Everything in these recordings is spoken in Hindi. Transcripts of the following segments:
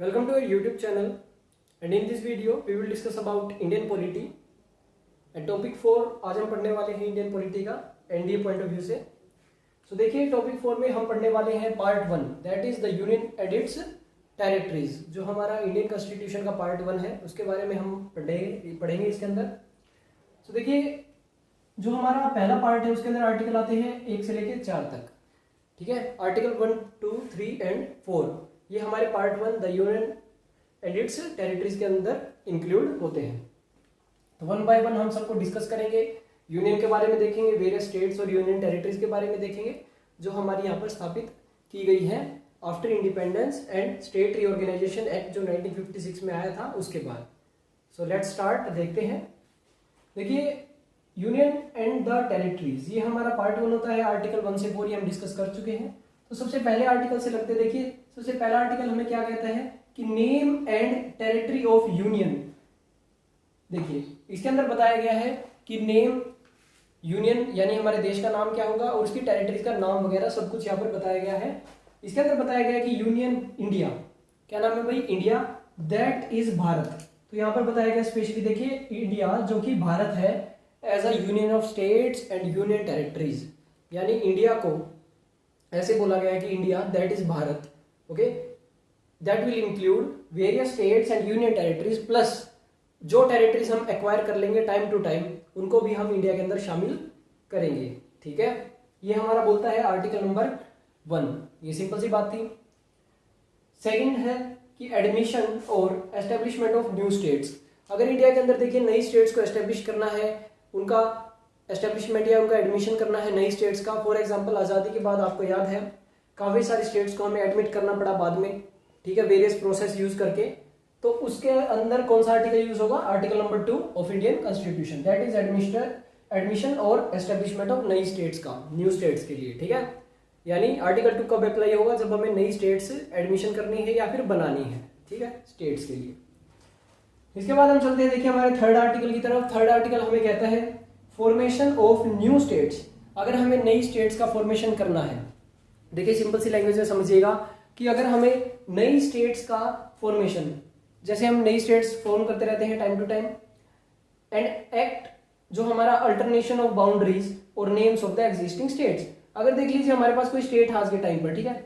Welcome to our YouTube channel, and in this video we will discuss about Indian polity and topic 4 आज हम पढ़ने वाले हैं इंडियन पॉलिटी का एनडीए पॉइंट ऑफ व्यू से। सो देखिए टॉपिक 4 में हम पढ़ने वाले हैं part 1 that is the union and it's territories. जो हमारा इंडियन कॉन्स्टिट्यूशन का पार्ट 1 है उसके बारे में हम पढ़ेंगे इसके अंदर। सो देखिए जो हमारा पहला पार्ट है उसके अंदर आर्टिकल आते हैं 1 से लेकर 4 तक, ठीक है। आर्टिकल 1, 2, 3 एंड 4 ये हमारे part 1 the union and it's territories के अंदर इंक्लूड होते हैं। तो 1 बाय 1 हम सबको डिस्कस करेंगे। यूनियन के बारे में देखेंगे, वेरियस स्टेट्स और यूनियन टेरिटरीज के बारे में देखेंगे जो हमारी यहाँ पर स्थापित की गई है after independence and state reorganisation act जो 1956 में आया था उसके बाद। सो लेट्स स्टार्ट, देखते हैं। देखिए यूनियन एंड द टेरिटरीज ये हमारा पार्ट 1 होता है। आर्टिकल 1 से 4 ये हम डिस्कस कर चुके हैं। तो सबसे पहले आर्टिकल से लगते देखिए, सबसे पहला आर्टिकल हमें क्या कहता है कि name and territory of union. देखिए इसके अंदर बताया गया है कि नेम यूनियन यानी हमारे देश का नाम क्या होगा और उसकी टेरिटरीज का नाम वगैरह सब कुछ यहाँ पर बताया गया है। इसके अंदर बताया गया है कि यूनियन इंडिया, क्या नाम है भाई, इंडिया, दैट इज भारत। तो यहाँ पर बताया गया स्पेशली, देखिए इंडिया जो कि भारत है as a union of states and union territories, यानी इंडिया को ऐसे बोला गया है कि India that is Bharat, okay, that will include various states and union territories plus जो टेरिटरीज हम एक्वायर कर लेंगे टाइम टू टाइम उनको भी हम इंडिया के अंदर शामिल करेंगे, ठीक है। ये हमारा बोलता है आर्टिकल नंबर 1। ये सिंपल सी बात थी। सेकंड है कि एडमिशन और एस्टेब्लिशमेंट ऑफ न्यू स्टेट्स। अगर इंडिया के अंदर देखिए नई स्टेट्स को एस्टेब्लिश करना है, उनका एस्टेब्लिशमेंट या उनका एडमिशन करना है नई स्टेट्स का। फॉर एग्जांपल आज़ादी के बाद आपको याद है काफ़ी सारी स्टेट्स को हमें एडमिट करना पड़ा बाद में, ठीक है, वेरियस प्रोसेस यूज करके। तो उसके अंदर कौन सा आर्टिकल यूज होगा, article number 2 of Indian constitution, that is admission और एस्टेब्लिशमेंट ऑफ नई स्टेट्स का, न्यू स्टेट्स के लिए, ठीक है। यानी आर्टिकल 2 कब अप्लाई होगा, जब हमें नई स्टेट्स एडमिशन करनी है या फिर बनानी है, ठीक है, स्टेट्स के लिए। इसके बाद हम चलते हैं देखिए हमारे थर्ड आर्टिकल की तरफ। थर्ड आर्टिकल हमें कहता है फॉर्मेशन ऑफ न्यू स्टेट्स। अगर हमें नई स्टेट्स का फॉर्मेशन करना है, देखिए सिंपल सी लैंग्वेज में समझिएगा कि अगर हमें नई स्टेट्स का फॉर्मेशन, जैसे हम नई स्टेट्स फॉर्म करते रहते हैं time to time, and act जो हमारा अल्टरनेशन ऑफ बाउंड्रीज और names of the existing states. अगर देख लीजिए हमारे पास कोई स्टेट आज के टाइम पर, ठीक है,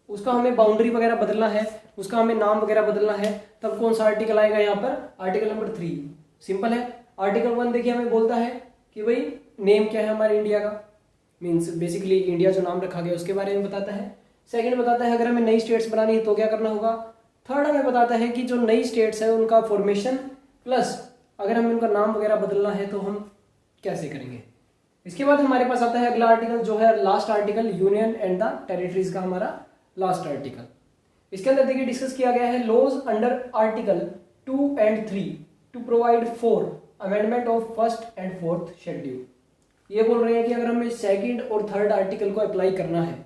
उसका हमें बाउंड्री वगैरह बदलना है, उसका हमें नाम वगैरह बदलना है, तब कौन सा आर्टिकल आएगा यहाँ पर, आर्टिकल नंबर 3। सिंपल है। आर्टिकल 1 देखिए हमें बोलता है कि भाई नेम क्या है हमारे इंडिया का, मीन्स बेसिकली इंडिया जो नाम रखा गया उसके बारे में बताता है। सेकंड बताता है अगर हमें नई स्टेट्स बनानी है तो क्या करना होगा। थर्ड हमें बताता है कि जो नई स्टेट्स है उनका फॉर्मेशन प्लस अगर हमें उनका नाम वगैरह बदलना है तो हम कैसे करेंगे। इसके बाद हमारे पास आता है अगला आर्टिकल जो है last article, union and the territories का हमारा लास्ट आर्टिकल। इसके अंदर देखिए डिस्कस किया गया है laws under article 2 and 3 to provide for amendment of first and fourth schedule. ये बोल रहे हैं कि अगर हमें सेकंड और थर्ड आर्टिकल को अप्लाई करना है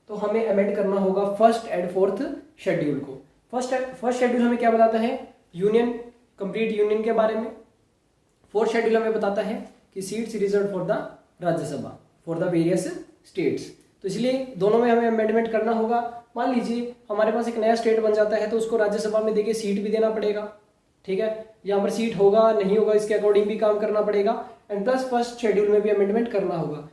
तो हमें अमेंड करना होगा फर्स्ट एंड फोर्थ शेड्यूल को। फर्स्ट शेड्यूल हमें क्या बताता है, यूनियन, कंप्लीट यूनियन के बारे में। फोर्थ शेड्यूल हमें बताता है कि seats reserve for the Rajya Sabha for the various states. तो इसलिए दोनों में हमें अमेंडमेंट करना होगा। मान लीजिए हमारे पास एक नया स्टेट बन जाता है तो उसको राज्यसभा में देखिए सीट भी देना पड़ेगा, ठीक है। यहाँ पर सीट होगा नहीं होगा इसके अकॉर्डिंग भी काम करना पड़ेगा, एंड प्लस फर्स्ट शेड्यूल में भी अमेंडमेंट करना होगा।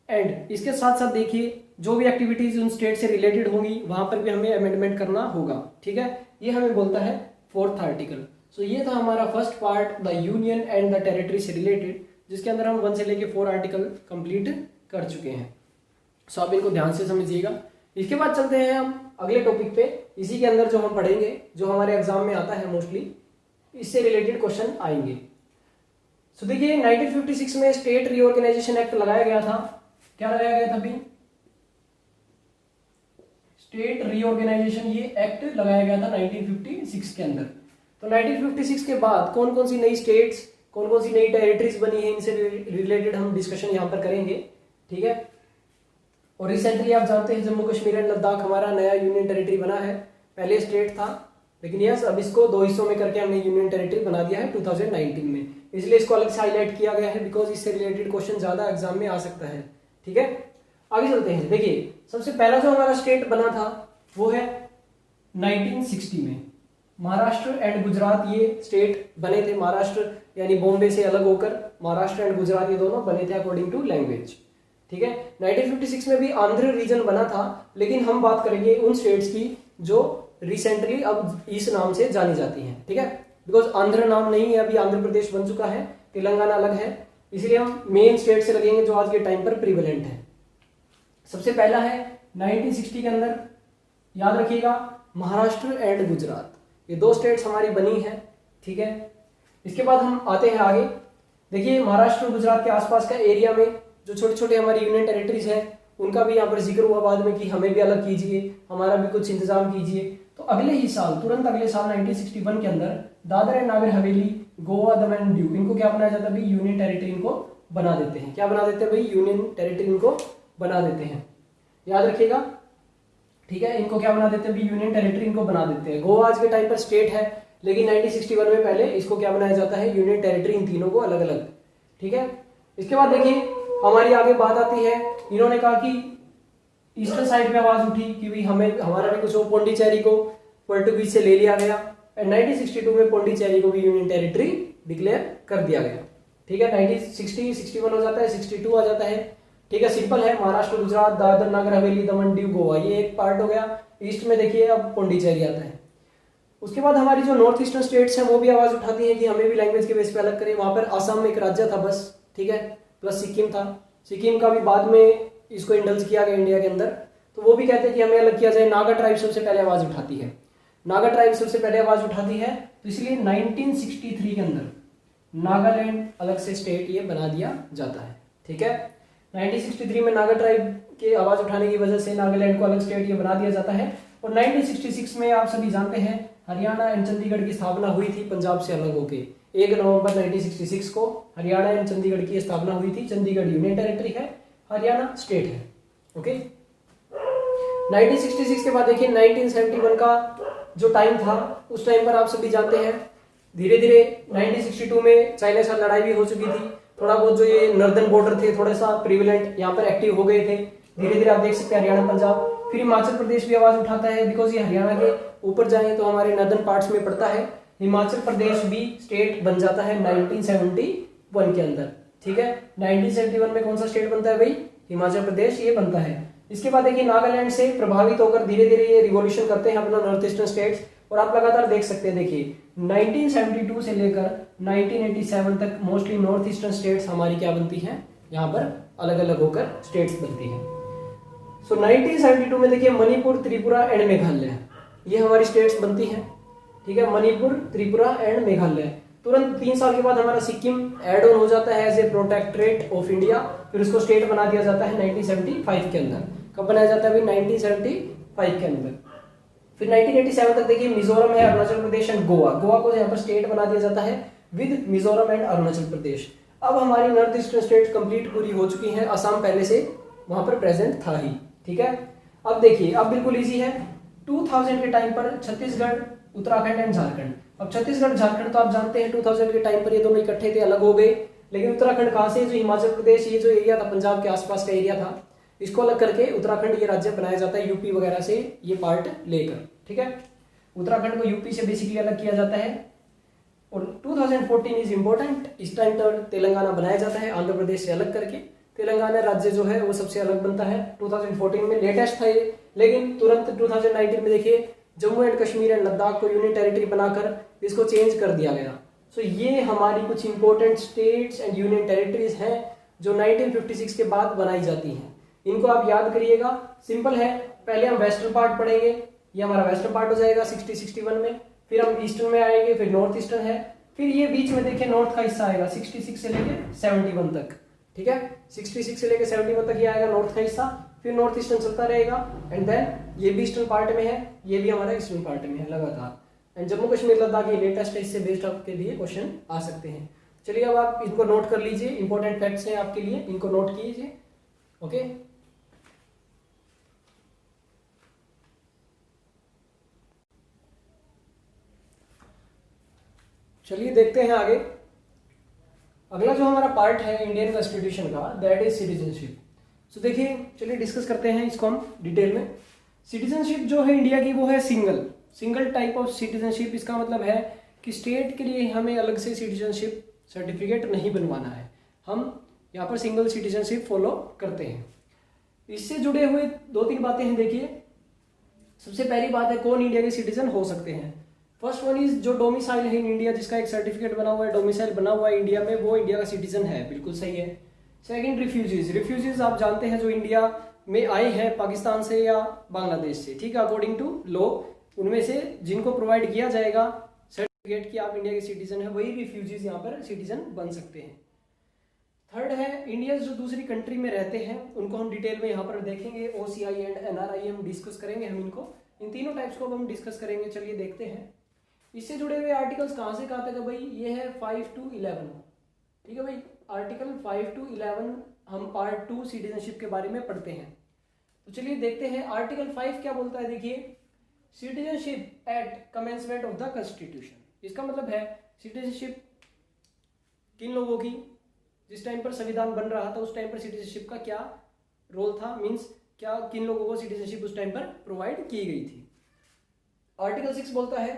एंड इसके साथ साथ देखिए जो भी एक्टिविटीज उन स्टेट से रिलेटेड होंगी वहां पर भी हमें अमेंडमेंट करना होगा, ठीक है। ये हमें बोलता है फोर्थ आर्टिकल। सो ये था हमारा first part the union and the territory से रिलेटेड, जिसके अंदर हम 1 से लेके 4 आर्टिकल कंप्लीट कर चुके हैं। सो आप इनको ध्यान से समझिएगा। इसके बाद चलते हैं हम अगले टॉपिक पे। इसी के अंदर जो हम पढ़ेंगे, जो हमारे एग्जाम में आता है मोस्टली, इससे रिलेटेड क्वेश्चन आएंगे। सो देखिए 1956 में स्टेट रीऑर्गेनाइजेशन एक्ट लगाया गया था। क्या लगाया गया था अभी, स्टेट रीऑर्गेनाइजेशन, ये एक्ट लगाया गया था 1956 के अंदर। तो 1956 के बाद कौन कौन सी नई स्टेट्स, कौन कौन सी नई टेरिटरीज बनी है, इनसे रिलेटेड हम डिस्कशन यहाँ पर करेंगे, ठीक है। और रिसेंटली आप जानते हैं जम्मू कश्मीर एंड लद्दाख हमारा नया यूनियन टेरिटरी बना है। पहले स्टेट था लेकिन यस अब इसको 2 हिस्सों में करके हमने यूनियन टेरिटरी बना दिया है 2019 में, इसलिए इसको अलग से हाईलाइट किया गया है बिकॉज इससे रिलेटेड क्वेश्चन ज्यादा एग्जाम में आ सकता है, ठीक है। आगे चलते हैं। देखिए सबसे पहला जो हमारा स्टेट बना था वो है 1960 में, महाराष्ट्र एंड गुजरात ये स्टेट बने थे। महाराष्ट्र यानी बॉम्बे से अलग होकर महाराष्ट्र एंड गुजरात ये दोनों बने थे अकॉर्डिंग टू लैंग्वेज। ठीक है, 1956 में भी आंध्र रीजन बना था, लेकिन हम बात करेंगे उन स्टेट्स की जो रिसेंटली अब इस नाम से जानी जाती हैं। ठीक है, बिकॉज आंध्र नाम नहीं है, अभी आंध्र प्रदेश बन चुका है, तेलंगाना अलग है, इसलिए हम मेन स्टेट से लगेंगे जो आज के टाइम पर प्रिवेलेंट है। सबसे पहला है 1960 के अंदर, याद रखिएगा, महाराष्ट्र एंड गुजरात, ये दो स्टेट्स हमारी बनी है। ठीक है, इसके बाद हम आते हैं आगे। देखिए, महाराष्ट्र और गुजरात के आसपास का एरिया में जो छोटे छोटे हमारी यूनियन टेरिटरीज हैं उनका भी यहाँ पर जिक्र हुआ बाद में कि हमें भी अलग कीजिए, हमारा भी कुछ इंतजाम कीजिए। तो अगले ही साल, तुरंत अगले साल 1961 के अंदर Dadra and Nagar Haveli, Goa, Daman and Diu, इनको क्या बनाया जाता है भाई, यूनियन टेरिटरी इनको बना देते हैं। क्या बना देते हैं भाई, यूनियन टेरिटरी इनको बना देते हैं, याद रखिएगा। ठीक है, इनको क्या बना देते हैं भाई, यूनियन टेरिटरी इनको बना देते हैं। गोवा आज के टाइम पर स्टेट है, लेकिन 1961 में पहले इसको क्या बनाया जाता है, यूनियन टेरिटरी, इन तीनों को अलग अलग। ठीक है, इसके बाद देखिए हमारी आगे बात आती है, इन्होंने कहा कि ईस्टर्न साइड पे आवाज उठी कि भाई हमें हमारा भी कुछ हो, पौंडीचेरी को पोर्टुगीज से ले लिया गया एंड 1962 में पौंडीचेरी को भी यूनियन टेरिटरी डिक्लेयर कर दिया गया। ठीक है, 1960 61 हो जाता है, 62 आ जाता है। ठीक है, सिंपल है, महाराष्ट्र, गुजरात, दादर नगर हवेली, दमन दीव, गोवा, ये एक पार्ट हो गया। ईस्ट में देखिए अब पौंडीचेरी आता है। उसके बाद हमारी जो नॉर्थ ईस्टर्न स्टेट्स हैं वो भी आवाज उठाती हैं कि हमें भी लैंग्वेज के बेस पे अलग करें। वहां पर असम एक राज्य था बस, ठीक है, प्लस सिक्किम था। सिक्किम का भी बाद में इसको इंडल्ज किया गया इंडिया के अंदर, तो वो भी कहते हैं कि हमें अलग किया जाए। नागा ट्राइब सबसे पहले आवाज उठाती है, नागा ट्राइब सबसे पहले आवाज उठाती है, तो इसलिए 1963 के अंदर नागालैंड अलग से स्टेट ये बना दिया जाता है। ठीक है, 1963 में नागा ट्राइब के आवाज उठाने की वजह से नागालैंड को अलग स्टेट ये बना दिया जाता है। और 1966 में आप सभी जानते हैं हरियाणा एंड चंडीगढ़ की स्थापना हुई थी पंजाब से अलग होके। 1 नवंबर 1966 को हरियाणा एंड चंडीगढ़ की स्थापना हुई थी। चंडीगढ़ यूनियन टेरिटरी है, हरियाणा स्टेट है। ओके, 1966 के बाद देखिए 1971 का जो टाइम था, उस टाइम पर आप सभी जानते हैं धीरे धीरे 1962 में चाइना से लड़ाई भी हो चुकी थी। थोड़ा बहुत जो ये नॉर्दर्न बॉर्डर थे थोड़ा सा प्रिविलेंट यहाँ पर एक्टिव हो गए थे। धीरे धीरे आप देख सकते हैं हरियाणा, पंजाब, फिर हिमाचल प्रदेश भी आवाज उठाता है, बिकॉज ये हरियाणा के ऊपर जाए तो हमारे नॉर्दर्न पार्ट्स में पड़ता है। हिमाचल प्रदेश भी स्टेट बन जाता है 1971 के अंदर। ठीक है, 1971 में कौन सा स्टेट बनता है भाई, हिमाचल प्रदेश ये बनता है। इसके बाद देखिए नागालैंड से प्रभावित होकर धीरे धीरे ये रिवॉल्यूशन करते हैं अपना नॉर्थ ईस्टर्न स्टेट्स, और आप लगातार देख सकते हैं। देखिए 1972 से लेकर 1987 तक मोस्टली नॉर्थ ईस्टर्न स्टेट्स हमारी क्या बनती हैं, यहाँ पर अलग अलग होकर स्टेट्स बनती हैं। सो 1972 में देखिए मणिपुर, त्रिपुरा एंड मेघालय ये हमारी स्टेट्स बनती हैं। ठीक है, मणिपुर, त्रिपुरा एंड मेघालय। तुरंत 3 साल के बाद हमारा सिक्किम ऐड ऑन हो जाता है as a protectorate of India, फिर उसको स्टेट बना दिया जाता है 1975 के अंदर। कब बनाया जाता है भाई, 1975 के अंदर। फिर 1987 तक देखिए मिजोरम है, अरुणाचल प्रदेश एंड गोवा, गोवा को यहाँ पर स्टेट बना दिया जाता है विद मिजोरम एंड अरुणाचल प्रदेश। अब हमारी नॉर्थ ईस्टर्न स्टेट कंप्लीट पूरी हो चुकी हैं, असम पहले से वहां पर प्रेजेंट था ही। ठीक है, अब देखिए अब बिल्कुल इजी है। 2000 के टाइम पर छत्तीसगढ़, उत्तराखंड एंड झारखंड। अब छत्तीसगढ़ झारखंड तो आप जानते हैं 2000 के टाइम पर ये दोनों इकट्ठे थे, अलग हो गए। लेकिन उत्तराखंड कहाँ से, जो हिमाचल प्रदेश ये जो एरिया था पंजाब के आसपास का एरिया था, इसको अलग करके उत्तराखंड ये राज्य बनाया जाता है यूपी वगैरह से ये पार्ट लेकर। ठीक है, उत्तराखंड को यूपी से बेसिकली अलग किया जाता है। और 2014 इज इम्पोर्टेंट, इस टाइम पर तेलंगाना बनाया जाता है आंध्र प्रदेश से अलग करके। तेलंगाना राज्य जो है वो सबसे अलग बनता है 2014 में, लेटेस्ट था ये। लेकिन तुरंत 2019 में देखिए जम्मू एंड कश्मीर एंड लद्दाख को यूनियन टेरिटरी बनाकर इसको चेंज कर दिया गया। सो ये हमारी कुछ important states and union territories हैं जो 1956 के बाद बनाई जाती हैं। इनको आप याद करिएगा, सिंपल है। पहले हम वेस्टर्न पार्ट पढ़ेंगे, ये हमारा वेस्टर्न पार्ट हो जाएगा 60-61 में, फिर हम ईस्टर्न में आएंगे, फिर नॉर्थ ईस्टर्न है, फिर ये बीच में देखिए नॉर्थ का हिस्सा आएगा 66 से लेके 71 तक। ठीक है, 66 से लेके 71 तक ये आएगा नॉर्थ का हिस्सा, फिर नॉर्थ ईस्टर्न चलता रहेगा एंड देन ये भी ईस्टर्न पार्ट में है, ये भी हमारा ईस्टर्न पार्ट में है लगातार। एंड जम्मू कश्मीर लद्दाख ये लेटेस्ट है, इससे बेस्ड आपके लिए क्वेश्चन आ सकते हैं। चलिए अब आप इनको नोट कर लीजिए, इंपॉर्टेंट फैक्ट्स हैं आपके लिए, इनको नोट कीजिए। ओके, चलिए देखते हैं आगे। अगला जो हमारा पार्ट है इंडियन कॉन्स्टिट्यूशन का, दैट इज सिटीजनशिप। सो देखिए चलिए डिस्कस करते हैं इसको हम डिटेल में। सिटीजनशिप जो है इंडिया की वो है single, single type of citizenship, इसका मतलब है कि स्टेट के लिए हमें अलग से सिटीजनशिप सर्टिफिकेट नहीं बनवाना है, हम यहाँ पर सिंगल सिटीजनशिप फॉलो करते हैं। इससे जुड़े हुए 2-3 बातें हैं। देखिए, सबसे पहली बात है कौन इंडिया के सिटीजन हो सकते हैं। फर्स्ट वन इज जो डोमिसाइल है इन इंडिया, जिसका एक सर्टिफिकेट बना हुआ है, डोमिसाइल बना हुआ है इंडिया में, वो इंडिया का सिटीजन है, बिल्कुल सही है। Second, refugees. रिफ्यूजीज आप जानते हैं जो इंडिया में आए हैं पाकिस्तान से या बांग्लादेश से, ठीक है, अकॉर्डिंग टू लॉ, उनमें से जिनको प्रोवाइड किया जाएगा सर्टिफिकेट कि आप इंडिया के सिटीजन है, वही रिफ्यूजीज यहाँ पर सिटीजन बन सकते हैं। थर्ड है इंडियंस जो दूसरी कंट्री में रहते हैं, उनको हम डिटेल में यहाँ पर देखेंगे, OCI एंड NRI हम डिस्कस करेंगे, हम इनको इन तीनों टाइप्स को हम डिस्कस करेंगे। चलिए देखते हैं इससे जुड़े हुए आर्टिकल्स कहाँ से कहाँ तक है भाई। ये है 5 to 11, ठीक है भाई, आर्टिकल 5 to 11 हम पार्ट 2 सिटीजनशिप के बारे में पढ़ते हैं। तो चलिए देखते हैं आर्टिकल 5 क्या बोलता है। देखिए, citizenship at commencement of the constitution. इसका मतलब है सिटीजनशिप किन लोगों की, जिस टाइम पर संविधान बन रहा था उस टाइम पर सिटीजनशिप का क्या रोल था, मींस क्या किन लोगों को सिटीजनशिप उस टाइम पर प्रोवाइड की गई थी। आर्टिकल 6 बोलता है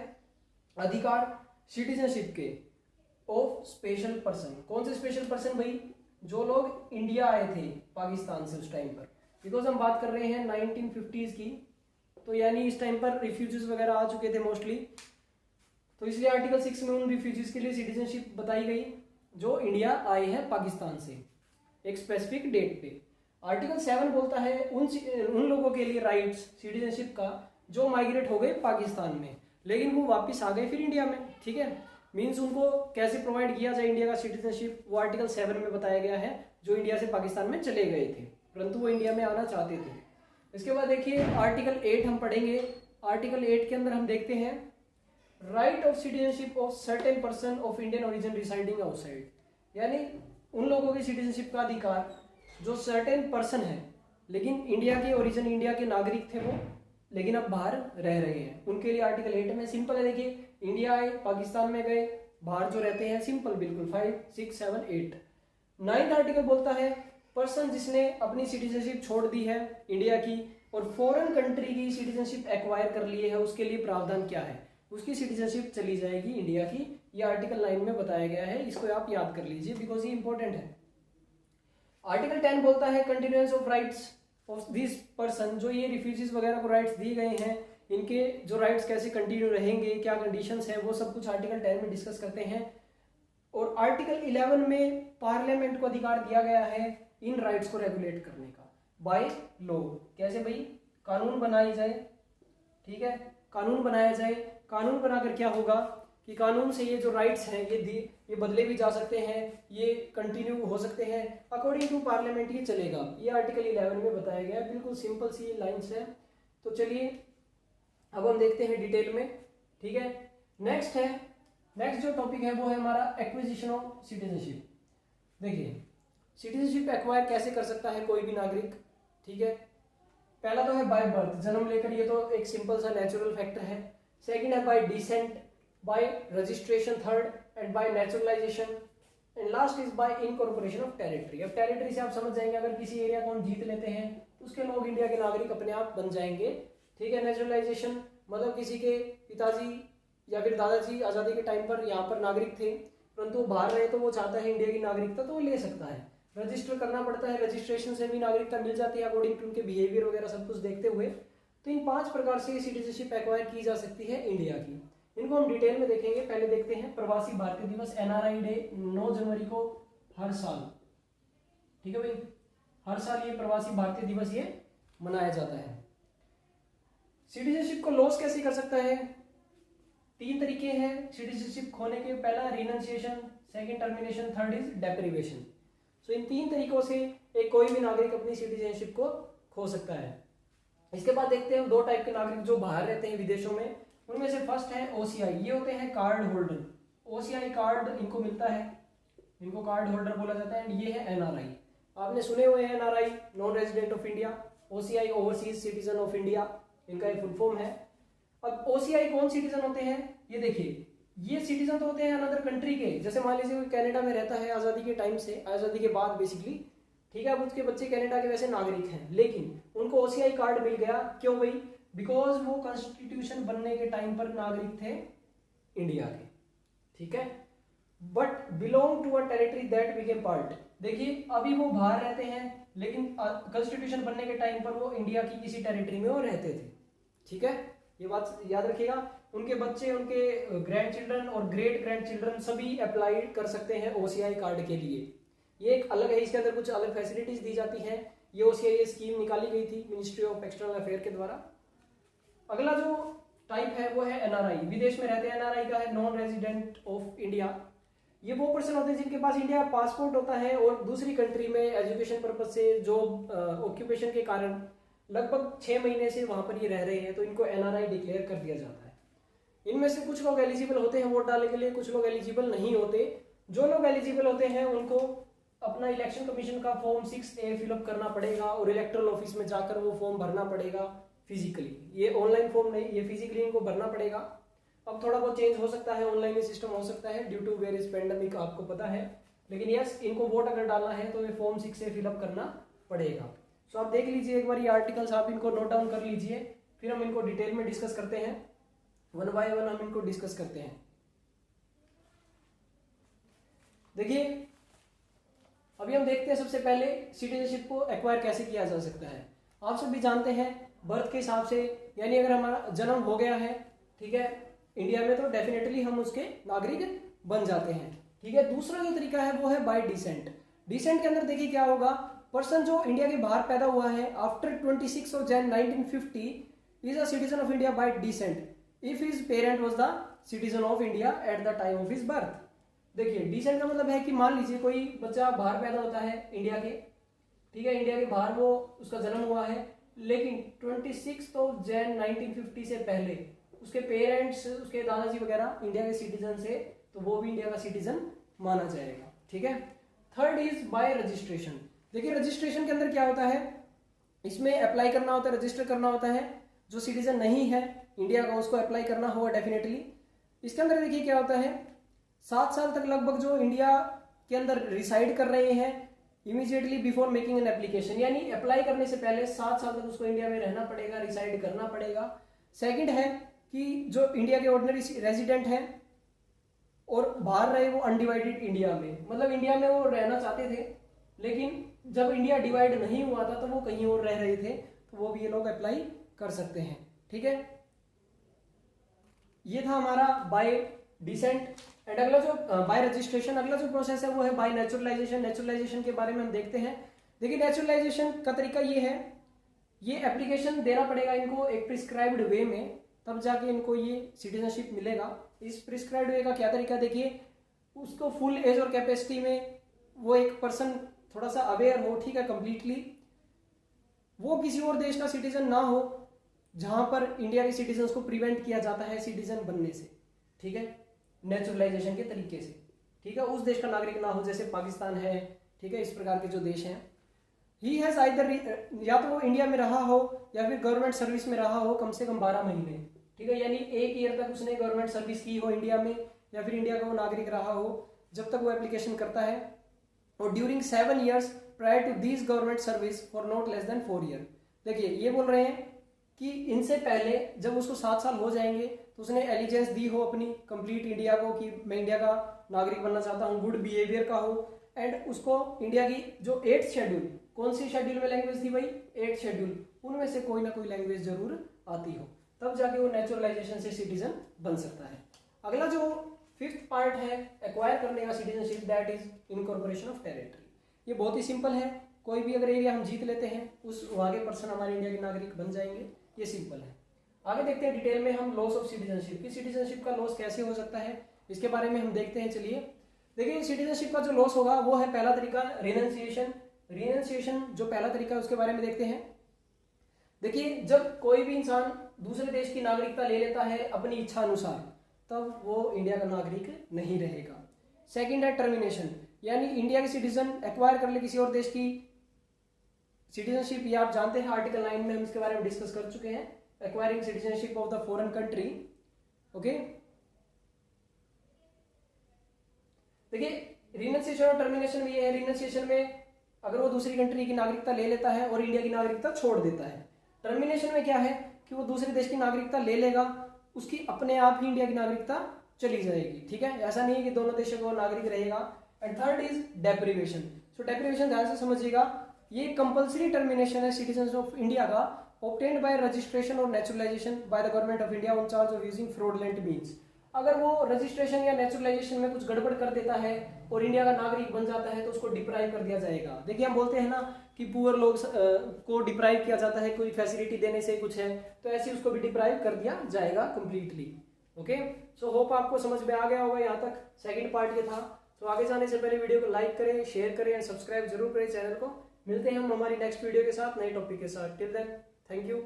अधिकार सिटीजनशिप के ऑफ स्पेशल पर्सन। कौन से स्पेशल पर्सन भाई, जो लोग इंडिया आए थे पाकिस्तान से उस टाइम पर, बिकॉज हम बात कर रहे हैं 1950s की, तो यानी इस टाइम पर रिफ्यूजीज वगैरह आ चुके थे मोस्टली, तो इसलिए आर्टिकल 6 में उन रिफ्यूजीज के लिए सिटीजनशिप बताई गई जो इंडिया आए हैं पाकिस्तान से एक स्पेसिफिक डेट पे। आर्टिकल 7 बोलता है उन लोगों के लिए राइट्स सिटीजनशिप का जो माइग्रेट हो गए पाकिस्तान में, लेकिन वो वापस आ गए फिर इंडिया में, ठीक है, मींस उनको कैसे प्रोवाइड किया जाए इंडिया का सिटीजनशिप, वो आर्टिकल 7 में बताया गया है, जो इंडिया से पाकिस्तान में चले गए थे परंतु वो इंडिया में आना चाहते थे। इसके बाद देखिए आर्टिकल 8 हम पढ़ेंगे। आर्टिकल 8 के अंदर हम देखते हैं right of citizenship of certain person of Indian origin residing outside, यानी उन लोगों की सिटीजनशिप का अधिकार जो सर्टेन पर्सन है लेकिन इंडिया के ओरिजिन, इंडिया के नागरिक थे वो, लेकिन अब बाहर रह रहे हैं, उनके लिए आर्टिकल 8 में सिंपल है। देखिए, इंडिया आए, पाकिस्तान में गए, बाहर जो रहते हैं, सिंपल बिल्कुल 5, 6, 7, 8। 9th आर्टिकल बोलता है पर्सन जिसने अपनी सिटीजनशिप छोड़ दी है इंडिया की और फॉरेन कंट्री की सिटीजनशिप एक्वायर कर लिए है, उसके लिए प्रावधान क्या है, उसकी सिटीजनशिप चली जाएगी इंडिया की। ये आर्टिकल 9 में बताया गया है, इसको आप याद कर लीजिए बिकॉज ये इंपॉर्टेंट है। आर्टिकल 10 बोलता है continuance of rights of this person, जो ये रिफ्यूजीज वगैरह को राइट्स दिए गए हैं, इनके जो राइट्स कैसे कंटिन्यू रहेंगे, क्या कंडीशंस हैं, वो सब कुछ आर्टिकल 10 में डिस्कस करते हैं। और आर्टिकल 11 में पार्लियामेंट को अधिकार दिया गया है इन राइट्स को रेगुलेट करने का बाय लॉ। कैसे भाई, कानून बनाई जाए, ठीक है, कानून बनाया जाए, कानून बनाकर क्या होगा कि कानून से ये जो राइट्स हैं ये बदले भी जा सकते हैं, ये कंटिन्यू हो सकते हैं, अकॉर्डिंग टू पार्लियामेंट ये चलेगा। ये आर्टिकल 11 में बताया गया है, बिल्कुल सिंपल सी लाइन्स है। तो चलिए अब हम देखते हैं डिटेल में, ठीक है। नेक्स्ट जो टॉपिक है वो है हमारा एक्विजिशन ऑफ सिटीजनशिप। देखिए, सिटीजनशिप एक्वायर कैसे कर सकता है कोई भी नागरिक, ठीक है। पहला तो है बाय बर्थ, जन्म लेकर, ये तो एक सिंपल सा नेचुरल फैक्टर है। सेकंड है bye decent, bye registration, third and bye naturalisation, and last is by incorporation of territory. अब टेरिटरी से आप समझ जाएंगे, अगर किसी एरिया को हम जीत लेते हैं तो उसके लोग इंडिया के नागरिक अपने आप बन जाएंगे, ठीक है। नेचुरलाइजेशन मतलब किसी के पिताजी या फिर दादाजी आज़ादी के टाइम पर यहाँ पर नागरिक थे परंतु वो बाहर रहे तो वो चाहता है इंडिया की नागरिकता, तो वो ले सकता है। रजिस्टर करना पड़ता है, रजिस्ट्रेशन से भी नागरिकता मिल जाती है अकॉर्डिंग टू उनके बिहेवियर वगैरह सब कुछ देखते हुए। तो इन 5 प्रकार से सिटीजनशिप एक्वायर की जा सकती है इंडिया की। इनको हम डिटेल में देखेंगे। पहले देखते हैं प्रवासी भारतीय दिवस, NRI डे 9 जनवरी को हर साल, ठीक है भाई, हर साल ये प्रवासी भारतीय दिवस ये मनाया जाता है। सिटीजनशिप को लॉस कैसे कर सकता है, 3 तरीके हैं सिटीजनशिप खोने के। पहला renunciation, second termination, third is deprivation. So in 3 तरीकों से एक कोई भी नागरिक अपनी सिटीजनशिप को खो सकता है। इसके बाद देखते हैं 2 टाइप के नागरिक जो बाहर रहते हैं विदेशों में, उनमें से फर्स्ट है OCI, ये होते हैं कार्ड होल्डर। OCI कार्ड इनको मिलता है, इनको कार्ड होल्डर बोला जाता है। एंड ये है NRI, आपने सुने हुए हैं NRI, non resident of India. OCI overseas citizen of India, इनका एक फुल फॉर्म है। अब OCI कौन सिटीजन होते हैं, ये देखिए, ये सिटीजन तो होते हैं अनदर कंट्री के, जैसे मान लीजिए कोई कनाडा में रहता है आज़ादी के टाइम से, आज़ादी के बाद बेसिकली, ठीक है। अब उसके बच्चे कनाडा के वैसे नागरिक हैं, लेकिन उनको OCI कार्ड मिल गया, क्यों भाई, बिकॉज वो कॉन्स्टिट्यूशन बनने के टाइम पर नागरिक थे इंडिया के, ठीक है, but belong to a territory that became part. देखिए अभी वो बाहर रहते हैं लेकिन कॉन्स्टिट्यूशन बनने के टाइम पर वो इंडिया की किसी टेरिटरी में वो रहते थे, ठीक है, ये बात याद रखिएगा। उनके बच्चे, उनके ग्रैंड चिल्ड्रन और ग्रेट ग्रैंड चिल्ड्रन सभी अप्लाई कर सकते हैं ओसीआई कार्ड के लिए। ये एक अलग है, इसके अंदर कुछ अलग फैसिलिटीज दी जाती हैं। ये ओसीआई स्कीम निकाली गई थी मिनिस्ट्री ऑफ एक्सटर्नल अफेयर के द्वारा। अगला जो टाइप है वो है एनआरआई, विदेश में रहते हैं। एनआरआई का है नॉन रेजिडेंट ऑफ इंडिया। ये वो पर्सन होते हैं जिनके पास इंडिया पासपोर्ट होता है और दूसरी कंट्री में एजुकेशन पर्पज से, जॉब, ऑक्यूपेशन के कारण लगभग 6 महीने से वहां पर ये रह रहे हैं, तो इनको एनआरआई डिक्लेयर कर दिया जाता है। इनमें से कुछ लोग एलिजिबल होते हैं वोट डालने के लिए, कुछ लोग एलिजिबल नहीं होते। जो लोग एलिजिबल होते हैं उनको अपना इलेक्शन कमीशन का फॉर्म 6A फिलअप करना पड़ेगा और इलेक्टोरल ऑफिस में जाकर वो फॉर्म भरना पड़ेगा फिजिकली। ये ऑनलाइन फॉर्म नहीं, ये फिजिकली इनको भरना पड़ेगा। अब थोड़ा बहुत चेंज हो सकता है, ऑनलाइन में सिस्टम हो सकता है ड्यू टू वेरियस पेंडेमिक, आपको पता है, लेकिन यस इनको वोट अगर डालना है तो ये फॉर्म 6A फिलअप करना पड़ेगा। सो आप देख लीजिए एक बार ये आर्टिकल्स, आप इनको नोट डाउन कर लीजिए, फिर हम इनको डिटेल में डिस्कस करते हैं, वन बाय वन हम इनको डिस्कस करते हैं। देखिए अभी हम देखते हैं सबसे पहले सिटीजनशिप को एक्वायर कैसे किया जा सकता है। आप सभी जानते हैं बर्थ के हिसाब से, यानी अगर हमारा जन्म हो गया है, ठीक है, इंडिया में, तो डेफिनेटली हम उसके नागरिक बन जाते हैं, ठीक है। दूसरा जो तरीका है वो है बाय डिसेंट। डिसेंट के अंदर देखिए क्या होगा, पर्सन जो इंडिया के बाहर पैदा हुआ है after 26 Jain 1950 is a citizen of India by decent if his parent was the citizen of India at the time of his birth. देखिए डिसेंट का मतलब है कि मान लीजिए कोई बच्चा बाहर पैदा होता है इंडिया के, ठीक है, इंडिया के बाहर वो उसका जन्म हुआ है, लेकिन 26 जैन 1950 से पहले उसके पेरेंट्स, उसके दादाजी वगैरह इंडिया के सिटीजन से, तो वो भी इंडिया का सिटीजन माना जाएगा, ठीक है। Third is by registration. देखिए रजिस्ट्रेशन के अंदर क्या होता है, इसमें अप्लाई करना होता है, रजिस्टर करना होता है। जो सिटीजन नहीं है इंडिया का उसको अप्लाई करना होगा डेफिनेटली। इसके अंदर देखिए क्या होता है, 7 साल तक लगभग जो इंडिया के अंदर रिसाइड कर रहे हैं immediately before making an application, यानी अप्लाई करने से पहले 7 साल तक उसको इंडिया में रहना पड़ेगा, रिसाइड करना पड़ेगा। सेकंड है कि जो इंडिया के ऑर्डिनरी रेजिडेंट हैं और बाहर रहे वो अनडिवाइडेड इंडिया में, मतलब इंडिया में वो रहना चाहते थे लेकिन जब इंडिया डिवाइड नहीं हुआ था तो वो कहीं और रह रहे थे, तो वो भी ये लोग अप्लाई कर सकते हैं, ठीक है। ये था हमारा बाय डिसेंट। एंड अगला जो बाय रजिस्ट्रेशन, अगला जो प्रोसेस है वो है बाय नेचुरलाइजेशन। नेचुरलाइजेशन के बारे में हम देखते हैं। देखिए नेचुरलाइजेशन का तरीका ये है, ये एप्लीकेशन देना पड़ेगा इनको एक प्रिस्क्राइब्ड वे में, तब जाके इनको ये सिटीजनशिप मिलेगा। इस प्रिस्क्राइब्ड वे का क्या तरीका, देखिए उसको फुल एज और कैपेसिटी में वो एक पर्सन थोड़ा सा अवेयर हो, ठीक है, कंप्लीटली, वो किसी और देश का सिटीजन ना हो जहां पर इंडिया के सिटीजन को प्रिवेंट किया जाता है सिटीजन बनने से, ठीक है, नेचुरलाइजेशन के तरीके से, ठीक है, उस देश का नागरिक ना हो, जैसे पाकिस्तान है, ठीक है, इस प्रकार के जो देश हैं। ही हैज आइदर, या तो वो इंडिया में रहा हो या फिर गवर्नमेंट सर्विस में रहा हो कम से कम 12 महीने, ठीक है, यानी 1 ईयर तक उसने गवर्नमेंट सर्विस की हो इंडिया में, या फिर इंडिया का वो नागरिक रहा हो जब तक वो एप्लीकेशन करता है, और during 7 years prior to this government service for not less than 4 year. देखिए ये बोल रहे हैं कि इनसे पहले जब उसको 7 साल हो जाएंगे तो उसने एलिजेंस दी हो अपनी कंप्लीट इंडिया को कि मैं इंडिया का नागरिक बनना चाहता हूँ, गुड बिहेवियर का हो, एंड उसको इंडिया की जो 8th शेड्यूल, कौन सी शेड्यूल में लैंग्वेज थी भाई, 8th शेड्यूल, उनमें से कोई ना कोई लैंग्वेज जरूर आती हो, तब जाके वो नेचुरलाइजेशन से सिटीजन बन सकता है। अगला जो 5th पार्ट है एक्वायर करने का citizenship, that is incorporation of territory. ये बहुत ही सिंपल है, कोई भी अगर एरिया हम जीत लेते हैं उस वहां के पर्सन हमारे इंडिया के नागरिक बन जाएंगे, ये सिंपल है। आगे देखते हैं डिटेल में हम लॉस ऑफ सिटीजनशिप की, सिटीजनशिप का लॉस कैसे हो सकता है इसके बारे में हम देखते हैं। चलिए देखिए सिटीजनशिप का जो लॉस होगा वो है पहला तरीका रिनंसिएशन। रिनंसिएशन जो पहला तरीका है उसके बारे में देखते हैं। देखिए जब कोई भी इंसान दूसरे देश की नागरिकता ले लेता है अपनी इच्छा अनुसार, तब वो इंडिया का नागरिक नहीं रहेगा। सेकंड है टर्मिनेशन, यानी इंडिया के सिटीजन एक्वायर कर ले किसी और देश की सिटीजनशिप, ये आप जानते हैं आर्टिकल 9 में हम इसके बारे में डिस्कस कर चुके हैं, acquiring citizenship of the foreign country. Okay, देखिए रिनंसिएशन और टर्मिनेशन में ये है, रिनंसिएशन में अगर वो दूसरी कंट्री की नागरिकता ले लेता है और इंडिया की नागरिकता छोड़ देता है। टर्मिनेशन में क्या है कि वो दूसरे देश की नागरिकता ले लेगा, उसकी अपने आप ही इंडिया की नागरिकता चली जाएगी। ठीक है, ऐसा नहीं है कि दोनों देशों का नागरिक रहेगा। And third is deprivation. So deprivation ध्यान से समझिएगा, ये कंपल्सरी टर्मिनेशन है सिटीजन ऑफ इंडिया का obtained by registration or naturalization by the government of India on charge of using fraudulent means। अगर वो रजिस्ट्रेशन या नेचुरलाइजेशन में कुछ गड़बड़ कर देता है और इंडिया का नागरिक बन जाता है तो उसको डिप्राइव कर दिया जाएगा। देखिए हम बोलते हैं ना कि पुअर लोग को डिप्राइव किया जाता है कोई फैसिलिटी देने से कुछ है, तो ऐसे उसको भी डिप्राइव कर दिया जाएगा कंप्लीटली। ओके, सो होप आपको समझ में आ गया होगा यहाँ तक। सेकंड पार्ट ये था। तो आगे जाने से पहले वीडियो को लाइक करें, शेयर करें एंड सब्सक्राइब जरूर करें चैनल को। मिलते हैं हम हमारी नेक्स्ट वीडियो के साथ, नए टॉपिक के साथ। Till then, thank you.